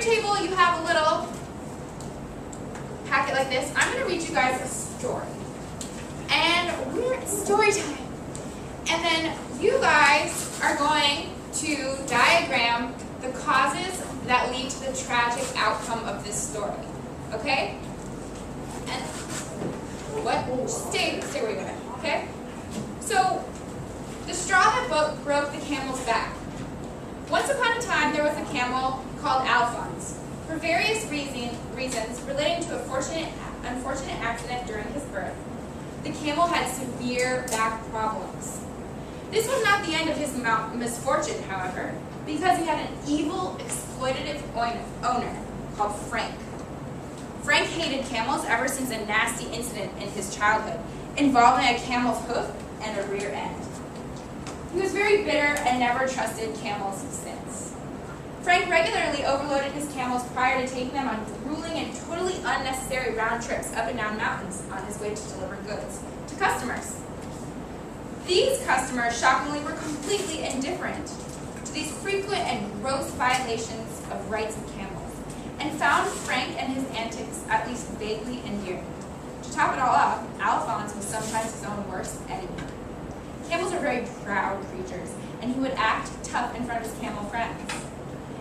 your table, you have a little packet like this. I'm going to read you guys a story. And we're story time. And then you guys are going to diagram the causes that lead to the tragic outcome of this story. Okay? And what? Stay where you're at. Okay? So, the straw that broke the camel's back. Once upon a time, there was a camel called Alphonse. For various reasons relating to a unfortunate accident during his birth, the camel had severe back problems. This was not the end of his misfortune, however, because he had an evil, exploitative owner called Frank. Frank hated camels ever since a nasty incident in his childhood involving a camel's hoof and a rear end. He was very bitter and never trusted camels since. Frank regularly overloaded his camels prior to taking them on grueling and totally unnecessary round trips up and down mountains on his way to deliver goods to customers. These customers, shockingly, were completely indifferent to these frequent and gross violations of rights of camels, and found Frank and his antics at least vaguely endearing. To top it all up, Alphonse was sometimes his own worst enemy. Camels are very proud creatures, and he would act tough in front of his camel friends.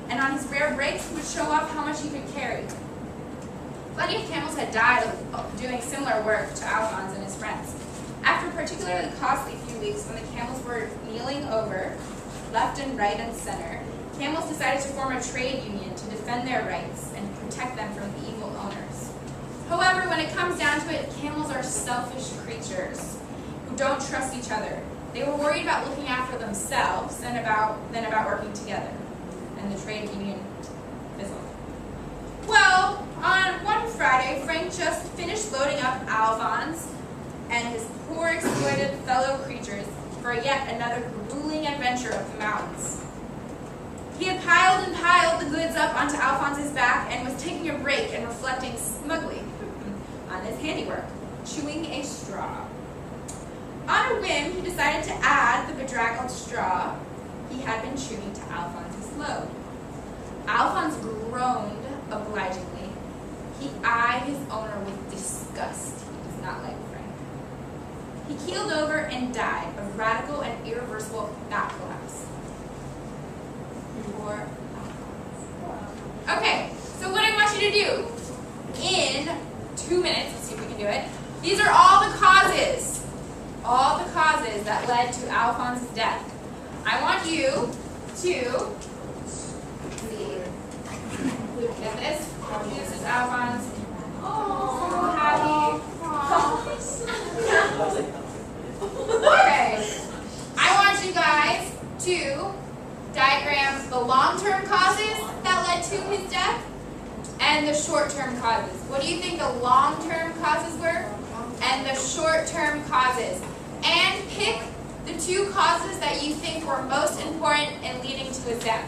And on his rare breaks, he would show off how much he could carry. Plenty of camels had died of doing similar work to Alphonse and his friends. After a particularly costly few weeks when the camels were kneeling over, left and right and center, camels decided to form a trade union to defend their rights and protect them from the evil owners. However, when it comes down to it, camels are selfish creatures who don't trust each other. They were worried about looking after themselves than about working together. And the trade union fizzled. Well, on one Friday, Frank just finished loading up Alphonse and his poor exploited fellow creatures for yet another grueling adventure up the mountains. He had piled and piled the goods up onto Alphonse's back and was taking a break and reflecting smugly on his handiwork, chewing a straw. On a whim, he decided to add the bedraggled straw he had been chewing to Alphonse's load. Alphonse groaned obligingly. He eyed his owner with disgust. He does not like Frank. He keeled over and died of radical and irreversible back collapse. Poor Alphonse. Okay, so what I want you to do in 2 minutes, let's see if we can do it. These are all the causes that led to Alphonse's death. I want you to get this. This is Alphonse. Oh, happy. Okay. I want you guys to diagram the long-term causes that led to his death and the short-term causes. What do you think the long-term causes were? And the short-term causes. And pick the 2 causes that you think were most important in leading to his death.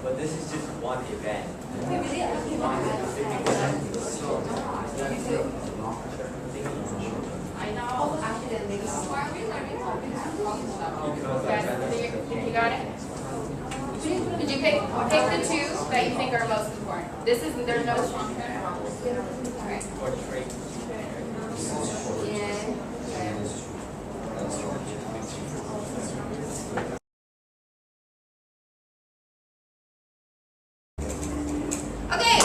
But this is just one event. I know. You got it? Did you pick the 2 that you think are most important? There's no strong pair. All right. Okay.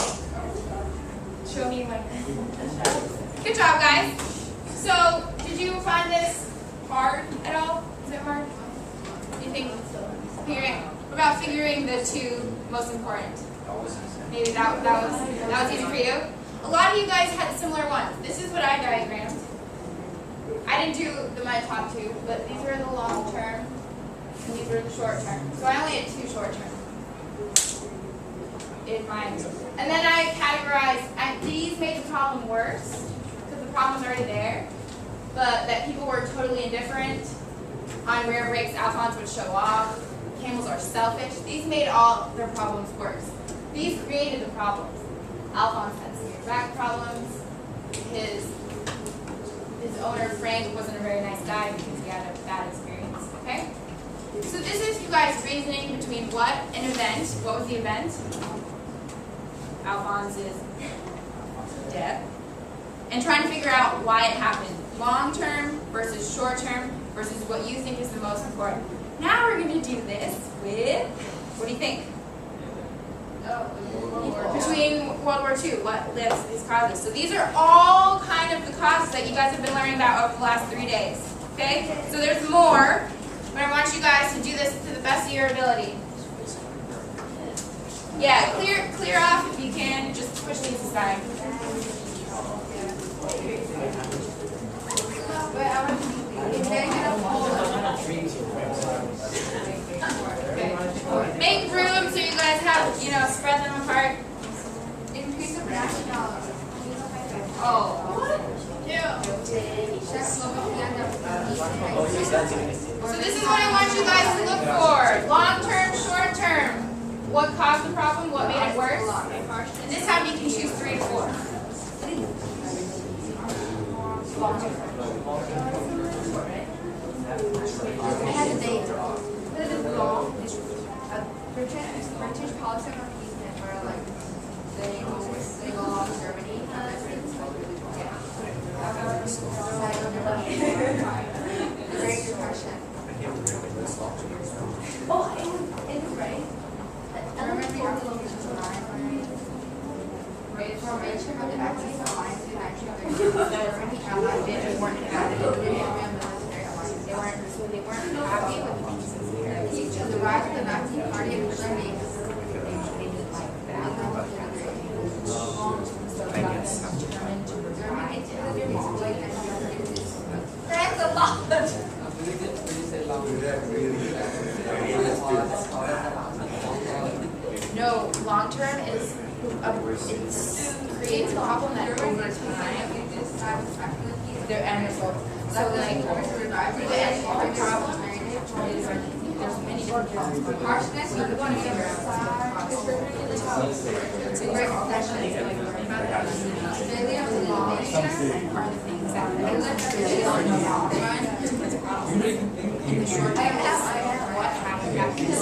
Show me like. Good job, guys. So, did you find this doing the two most important. Maybe that was easy for you. A lot of you guys had similar ones. This is what I diagrammed. I didn't do my top two, but these are the long term, and these are the short term. So I only had two short term in mind. And then I categorized, these made the problem worse, because the problem was already there, but that people were totally indifferent. On rare breaks, Alphonse would show off. Camels are selfish. These made all their problems worse. These created the problems. Alphonse had severe back problems. His owner, Frank, wasn't a very nice guy because he had a bad experience. Okay? So this is you guys reasoning between what an event. What was the event? Alphonse's death. And trying to figure out why it happened. Long term versus short term versus what you think is the most important. Now we're going to do this with, what do you think? Between World War II, what lives these causes? So these are all kind of the causes that you guys have been learning about over the last 3 days. Okay? So there's more, but I want you guys to do this to the best of your ability. Yeah, clear off if you can. Just push these aside. Make room so you guys have, spread them apart. Increase the production dollars. So this is what I want you guys to look for. Long term, short term. What caused the problem? What made it worse? And this time you can choose 3 to 4. I had a date. This is long. British policy on peacemen where like they go off Germany. The Great Depression. Oh, it was right. I remember your formation of the Axis alliance in 1930. Germany allied and weren't inhabited in the military alliance. They weren't happy with the peace. The rise of the Nazi Party and Germany. That's a lot. No, long term is it creates a problem that over time their end result. So like the end problem is there's many different problems. Harshness, you want to figure out it's a great session. Failure of the long term are the things that really long run is a problem. In the short term, what happened after this?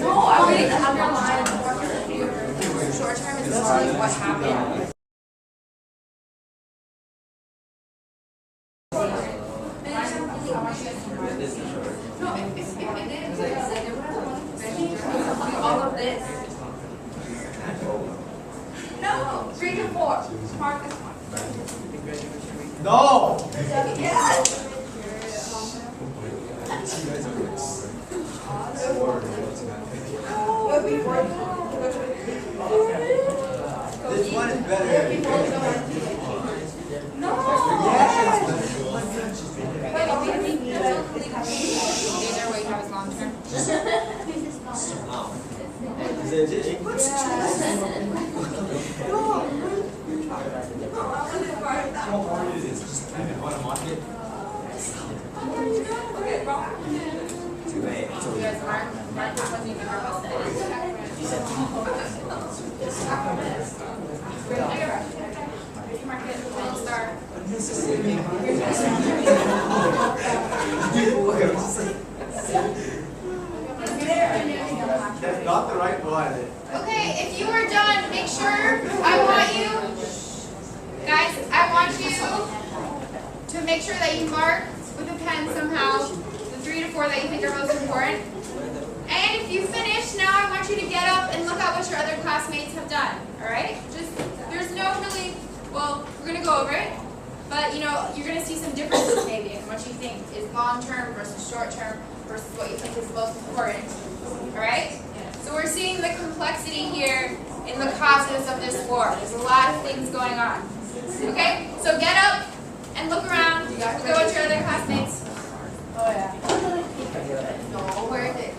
No, I'm reading the underlying. Short term is like what happened. All of this. No, 3 to 4. Mark this one. No! Yes. This one is better. These are what you have as long term. You guys mark this one, you can mark this. Mark it, little star. That's not the right one. Okay, if you are done, make sure, I want you to make sure that you mark with a pen somehow the 3 to 4 that you think are most important. And if you finish, now I want you to get up and look at what your other classmates have done. Alright? There's no really, well, we're going to go over it, but you're going to see some differences maybe in what you think is long-term versus short-term versus what you think is most important. Alright? So we're seeing the complexity here in the causes of this war. There's a lot of things going on. Okay? So get up and look around. Look at what your other classmates. Oh yeah. No, where is it?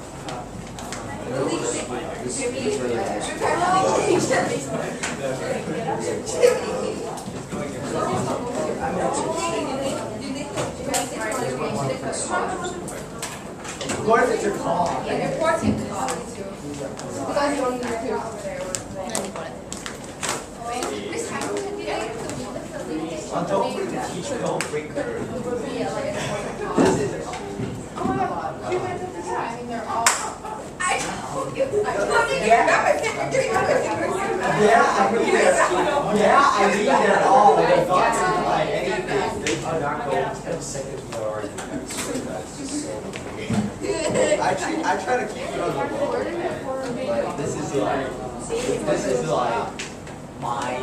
Of course it's a call. Yeah, important. On top of the teacher, don't break her. I read it all. I thought something like anything. They are not going 10 seconds more exercise. Just so I try to keep it on the wall. like, this is like my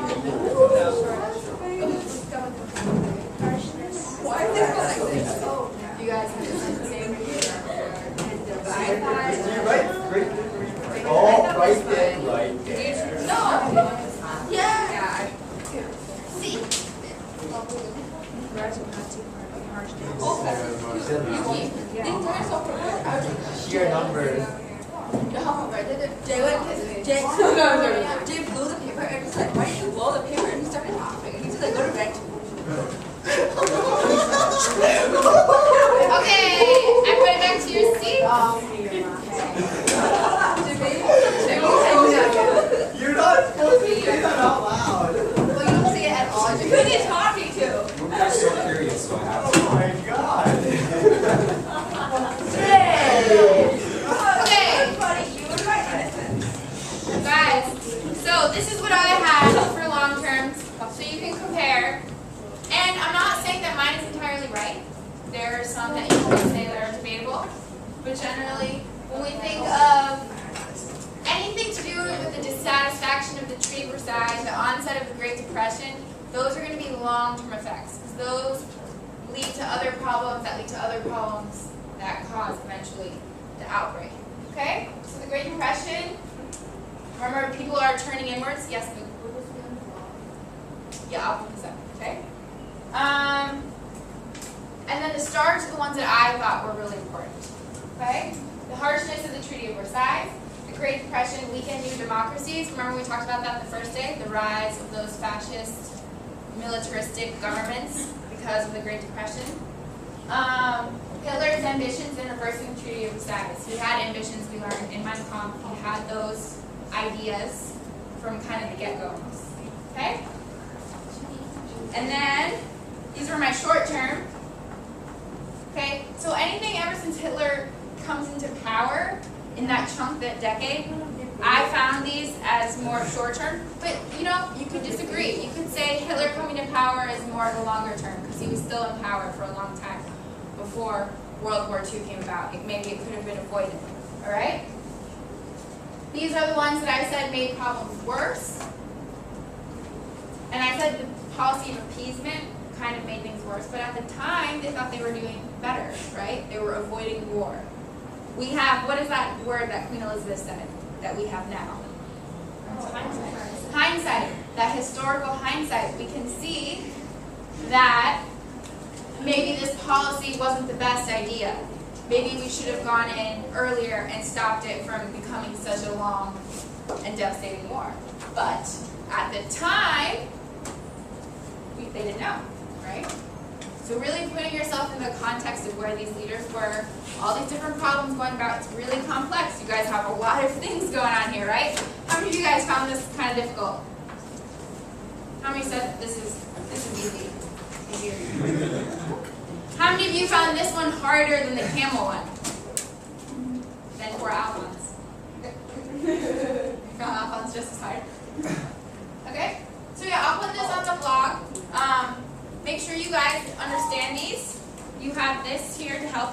Why is it like this? You guys have the same Right? Oh, right there. Right there. No. Yeah. See? sheer numbers. Jay blew the paper and was like, why did you blow the paper? And he started laughing. And he just like, go to bed. Okay, everybody back to your seat. You're not supposed to say that out loud. Well, you don't say it at all. Who are you talking to? I'm so curious, so I have to. Oh my god. Okay, guys, so this is what I had for long terms, so you can compare. And I'm not saying that mine is entirely right. There are some that you can say that are debatable. But generally, when we think of anything to do with the dissatisfaction of the tree Versailles, the onset of the Great Depression, those are going to be long-term effects. Because those lead to other problems that lead to other problems that cause eventually the outbreak. Okay? So the Great Depression, remember people are turning inwards. Yes, I'll put this up. Okay? And then the stars are the ones that I thought were really important. Okay? The harshness of the Treaty of Versailles, the Great Depression weakened new democracies. Remember we talked about that the first day? The rise of those fascist, militaristic governments because of the Great Depression. Hitler's ambitions in reversing the Treaty of Versailles. He had ambitions, we learned in Mein Kampf. He had those ideas from kind of the get-go. Okay? And then, these were my short term. Okay, so anything ever since Hitler comes into power in that chunk, that decade, I found these as more short term. But you know, you could disagree. You could say Hitler coming to power is more of a longer term because he was still in power for a long time before World War II came about. Maybe it could have been avoided. All right. These are the ones that I said made problems worse. And I said the policy of appeasement kind of made things worse, but at the time they thought they were doing better, right? They were avoiding war. We have, what is that word that Queen Elizabeth said that we have now? Hindsight. Hindsight. That historical hindsight. We can see that maybe this policy wasn't the best idea. Maybe we should have gone in earlier and stopped it from becoming such a long and devastating war. But at the time, they didn't know, right? So really putting yourself in the context of where these leaders were, all these different problems going about, it's really complex. You guys have a lot of things going on here, right? How many of you guys found this kind of difficult? How many said this is easy? Easier. How many of you found this one harder than the camel one? Then for Alphonse. You found Alphonse just as hard? Okay? So yeah, I'll put this on the blog. Make sure you guys understand these. You have this here to help you.